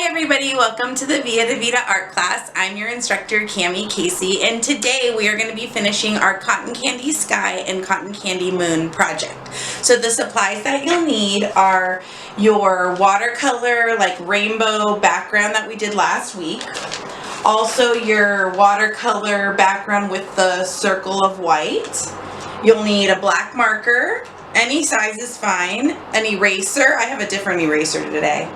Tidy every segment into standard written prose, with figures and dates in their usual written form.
Hi everybody, welcome to the Via de Vida art class. I'm your instructor, Cami Casey, and today we are going to be finishing our Cotton Candy Sky and Cotton Candy Moon project. So the supplies that you'll need are your watercolor, like rainbow background that we did last week. Also your watercolor background with the circle of white. You'll need a black marker, any size is fine, an eraser, I have a different eraser today,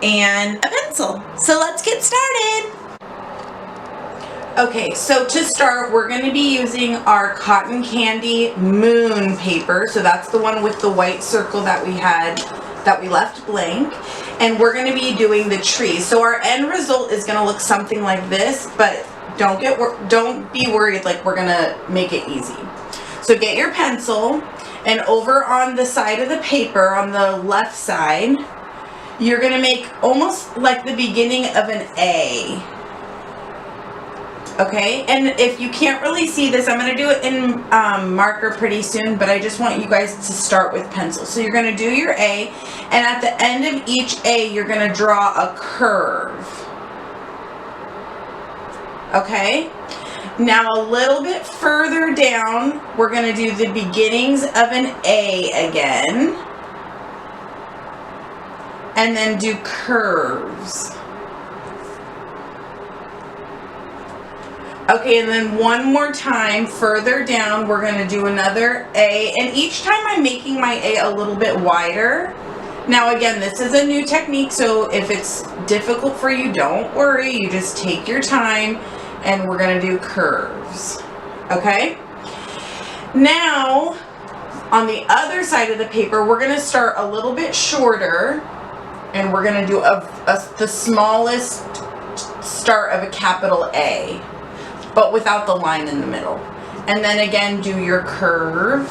and a pencil. So let's get started. Okay, so to start, we're going to be using our Cotton Candy Moon paper. So that's the one with the white circle that we had, that we left blank. And we're going to be doing the tree. So our end result is going to look something like this, but don't be worried, like we're going to make it easy. So get your pencil, and over on the side of the paper, on the left side, you're going to make almost like the beginning of an A. Okay, and if you can't really see this, I'm going to do it in marker pretty soon, but I just want you guys to start with pencil. So you're going to do your A, and at the end of each A, you're going to draw a curve. Okay, now a little bit further down, we're going to do the beginnings of an A again. And then do curves. Okay, and then one more time further down, we're going to do another A. And each time I'm making my A a little bit wider. Now again, this is a new technique, so if it's difficult for you, don't worry. You just take your time, and we're going to do curves. Okay? Now, on the other side of the paper, we're going to start a little bit shorter. And we're going to do the smallest start of a capital A, but without the line in the middle. And then again, do your curve.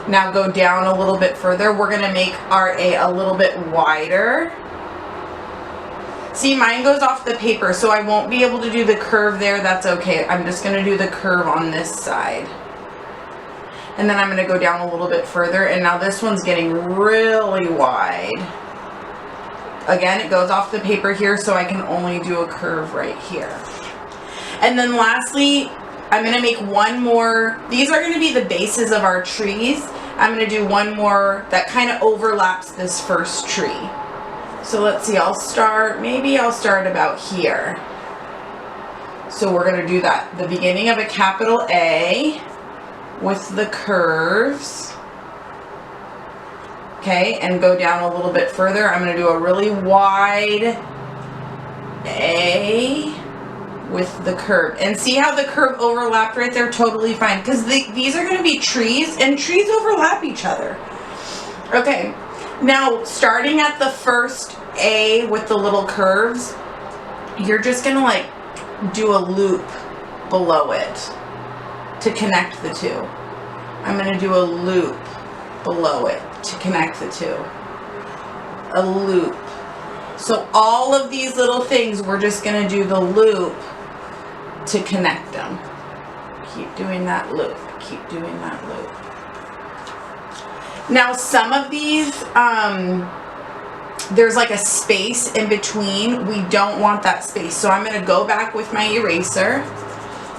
Now go down a little bit further. We're going to make our A a little bit wider. See, mine goes off the paper, so I won't be able to do the curve there. That's okay. I'm just going to do the curve on this side. And then I'm going to go down a little bit further, and now this one's getting really wide. Again, it goes off the paper here, so I can only do a curve right here. And then lastly, I'm going to make one more. These are going to be the bases of our trees. I'm going to do one more that kind of overlaps this first tree. So let's see, maybe I'll start about here. So we're going to do that, the beginning of a capital A, with the curves. Okay, and go down a little bit further. I'm going to do a really wide A with the curve. And see how the curve overlapped right there? Totally fine, because these are going to be trees, and trees overlap each other. Okay, now starting at the first A with the little curves, you're just going to like do a loop below it to connect the two. I'm going to do a loop below it to connect the two. A loop. So all of these little things, we're just going to do the loop to connect them. Keep doing that loop. Keep doing that loop. Now some of these, there's like a space in between. We don't want that space. So I'm going to go back with my eraser.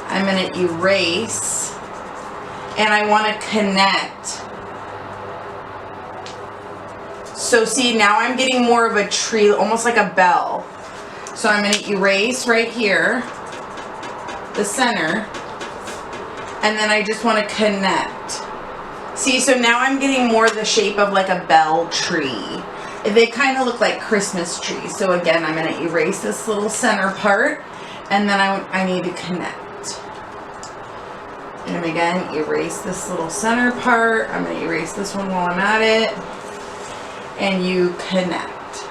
I'm going to erase, and I want to connect. So see, now I'm getting more of a tree, almost like a bell. So I'm going to erase right here, the center, and then I just want to connect. See, so now I'm getting more the shape of like a bell tree. They kind of look like Christmas trees. So again, I'm going to erase this little center part, and then I need to connect. And again, erase this little center part. I'm going to erase this one while I'm at it. And you connect.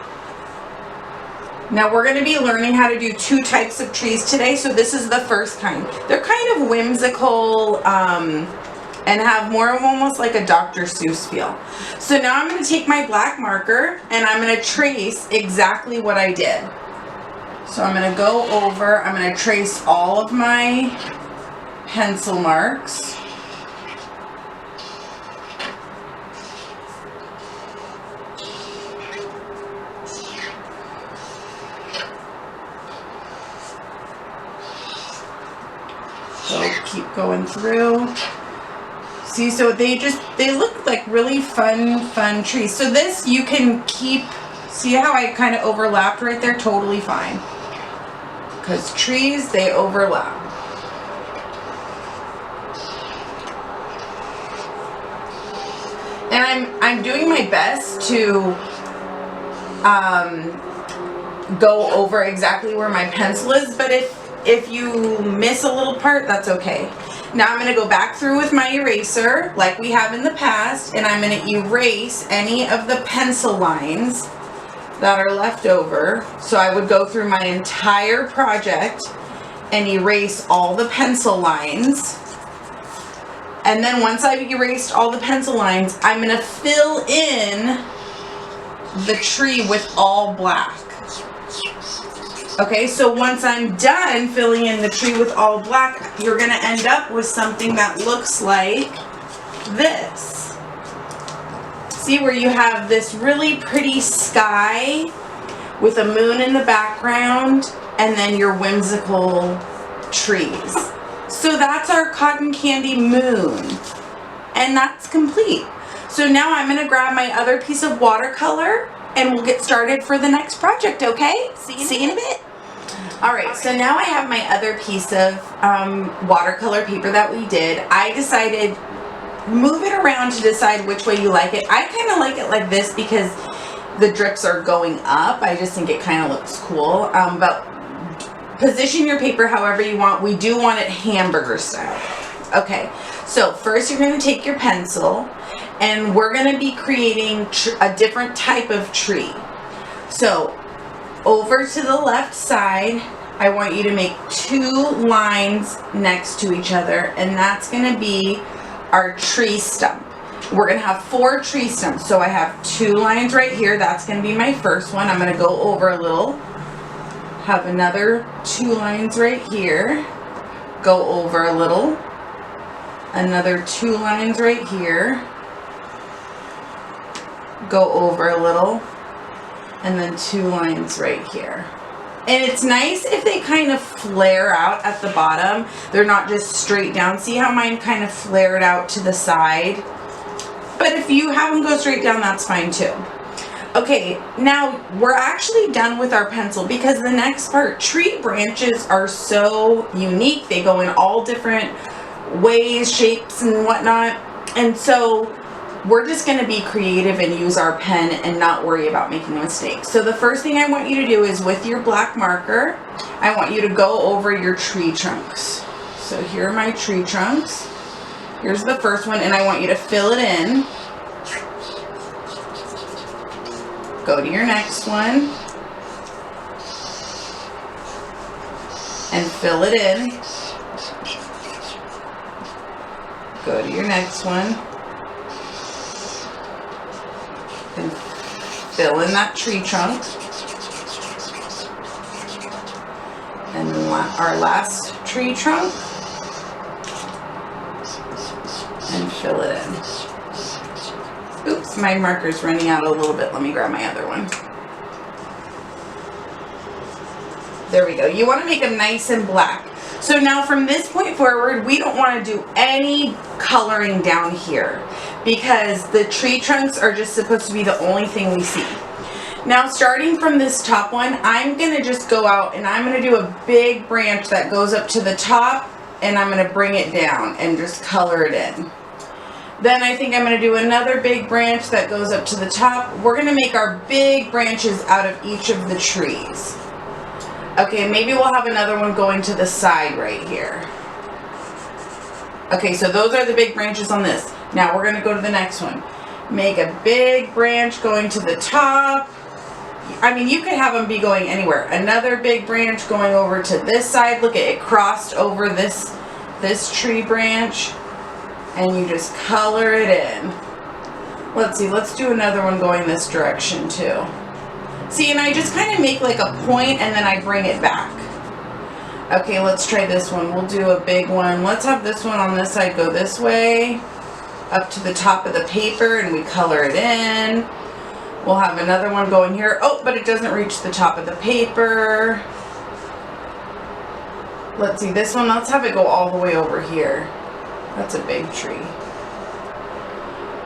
Now we're going to be learning how to do two types of trees today. So this is the first kind. They're kind of whimsical and have more of almost like a Dr. Seuss feel. So now I'm going to take my black marker, and I'm going to trace exactly what I did. So I'm going to go over, I'm going to trace all of my pencil marks. So keep going through. See, so they look like really fun trees. So this you can keep, see how I kind of overlapped right there? Totally fine. Because trees, they overlap. And I'm doing my best to go over exactly where my pencil is, but if you miss a little part, that's okay. Now I'm going to go back through with my eraser like we have in the past, and I'm going to erase any of the pencil lines that are left over. So I would go through my entire project and erase all the pencil lines. And then once I've erased all the pencil lines, I'm going to fill in the tree with all black. Okay, so once I'm done filling in the tree with all black, you're going to end up with something that looks like this. See, where you have this really pretty sky with a moon in the background and then your whimsical trees. So that's our cotton candy moon, and that's complete. So now I'm going to grab my other piece of watercolor and we'll get started for the next project, okay? See you in a bit. All right, so now I have my other piece of watercolor paper that we did. I decided, move it around to decide which way you like it. I kind of like it like this because the drips are going up. I just think it kind of looks cool, but position your paper however you want. We do want it hamburger style. Okay, so first you're going to take your pencil and we're going to be creating a different type of tree. So over to the left side, I want you to make 2 lines next to each other, and that's going to be our tree stump. We're going to have 4 tree stumps. So I have 2 lines right here. That's going to be my first one. I'm going to go over a little. Have another 2 lines right here, go over a little, another 2 lines right here, go over a little, and then 2 lines right here. And it's nice if they kind of flare out at the bottom. They're not just straight down. See how mine kind of flared out to the side? But if you have them go straight down, that's fine too. Okay, now we're actually done with our pencil because the next part, tree branches are so unique. They go in all different ways, shapes, and whatnot. And so we're just going to be creative and use our pen and not worry about making mistakes. So the first thing I want you to do is with your black marker, I want you to go over your tree trunks. So here are my tree trunks. Here's the first one, and I want you to fill it in. Go to your next one and fill it in. Go to your next one and fill in that tree trunk. And our last tree trunk and fill it in. Oops, my marker's running out a little bit. Let me grab my other one. There we go. You want to make them nice and black. So now from this point forward, we don't want to do any coloring down here because the tree trunks are just supposed to be the only thing we see. Now starting from this top one, I'm going to just go out and I'm going to do a big branch that goes up to the top, and I'm going to bring it down and just color it in. Then I think I'm going to do another big branch that goes up to the top. We're going to make our big branches out of each of the trees. Okay, maybe we'll have another one going to the side right here. Okay, so those are the big branches on this. Now we're going to go to the next one. Make a big branch going to the top. I mean, you could have them be going anywhere. Another big branch going over to this side. Look at it, crossed over this tree branch. And you just color it in. Let's see, let's do another one going this direction too. See, and I just kind of make like a point and then I bring it back. Okay, let's try this one. We'll do a big one. Let's have this one on this side go this way, up to the top of the paper, and we color it in. We'll have another one going here. Oh, but it doesn't reach the top of the paper. let's see, this one, let's have it go all the way over here. That's a big tree.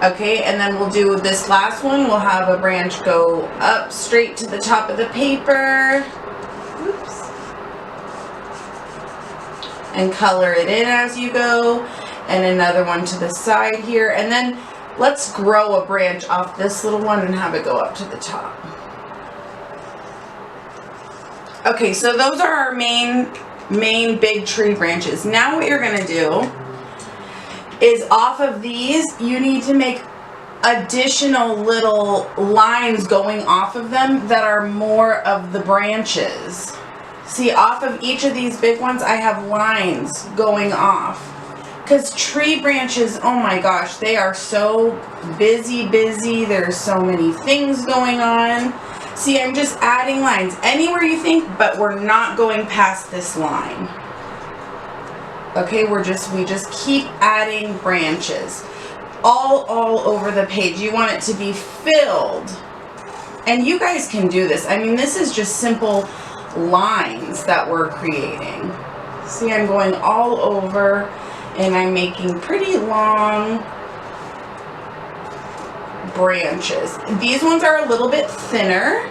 Okay, and then we'll do this last one. We'll have a branch go up straight to the top of the paper. Oops. And color it in as you go. And another one to the side here. And then let's grow a branch off this little one and have it go up to the top. Okay, so those are our main big tree branches. Now what you're gonna do is off of these, you need to make additional little lines going off of them that are more of the branches. See, off of each of these big ones, I have lines going off. Because tree branches, oh my gosh, they are so busy. There's so many things going on. See, I'm just adding lines anywhere you think, but we're not going past this line. Okay, we just keep adding branches all over the page. You want it to be filled. And you guys can do this. I mean, this is just simple lines that we're creating. See, I'm going all over and I'm making pretty long branches. These ones are a little bit thinner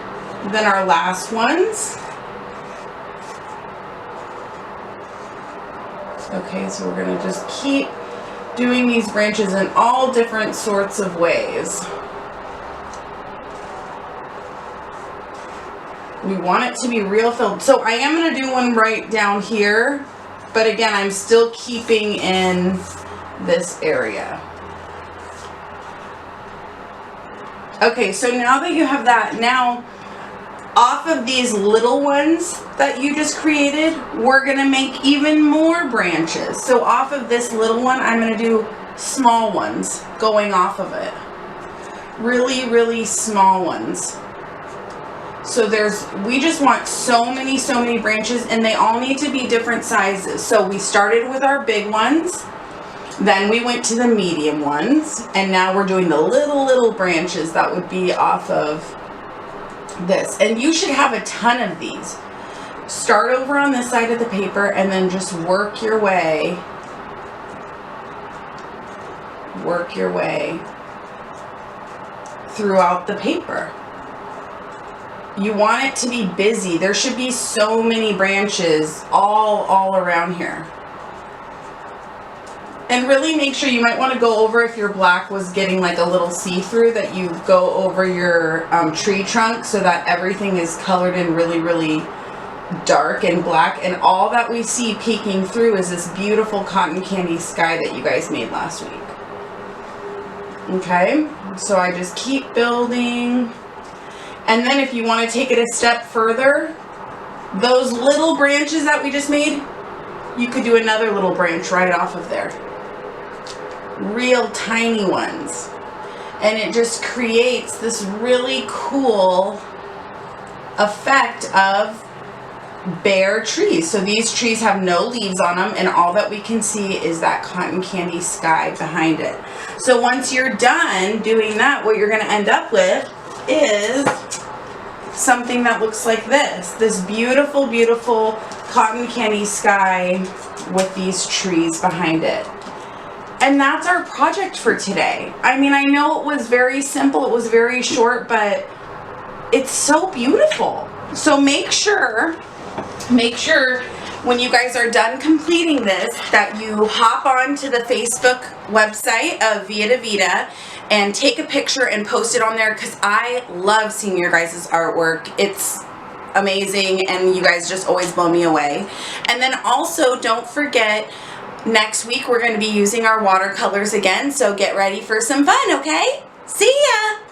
than our last ones. Okay, so we're going to just keep doing these branches in all different sorts of ways. We want it to be real filled. So I am going to do one right down here, but again, I'm still keeping in this area. Okay, so now that you have that, now off of these little ones that you just created, we're going to make even more branches. So off of this little one, I'm going to do small ones going off of it. Really small ones. So we just want so many branches, and they all need to be different sizes. So we started with our big ones, then we went to the medium ones, and now we're doing the little branches that would be off of this. And you should have a ton of these. Start over on this side of the paper and then just work your way throughout the paper. You want it to be busy. There should be so many branches all around here. And really make sure, you might want to go over, if your black was getting like a little see-through, that you go over your tree trunk so that everything is colored in really dark and black. And all that we see peeking through is this beautiful cotton candy sky that you guys made last week. Okay, so I just keep building. And then if you want to take it a step further, those little branches that we just made, you could do another little branch right off of there. Real tiny ones. And it just creates this really cool effect of bare trees. So these trees have no leaves on them, and all that we can see is that cotton candy sky behind it. So once you're done doing that, what you're going to end up with is something that looks like this beautiful cotton candy sky with these trees behind it. And that's our project for today. I mean, I know it was very simple, it was very short, but it's so beautiful. So make sure when you guys are done completing this that you hop on to the Facebook website of Via de Vida and take a picture and post it on there, because I love seeing your guys' artwork. It's amazing, and you guys just always blow me away. And then also, don't forget, next week we're going to be using our watercolors again, so get ready for some fun, okay? See ya!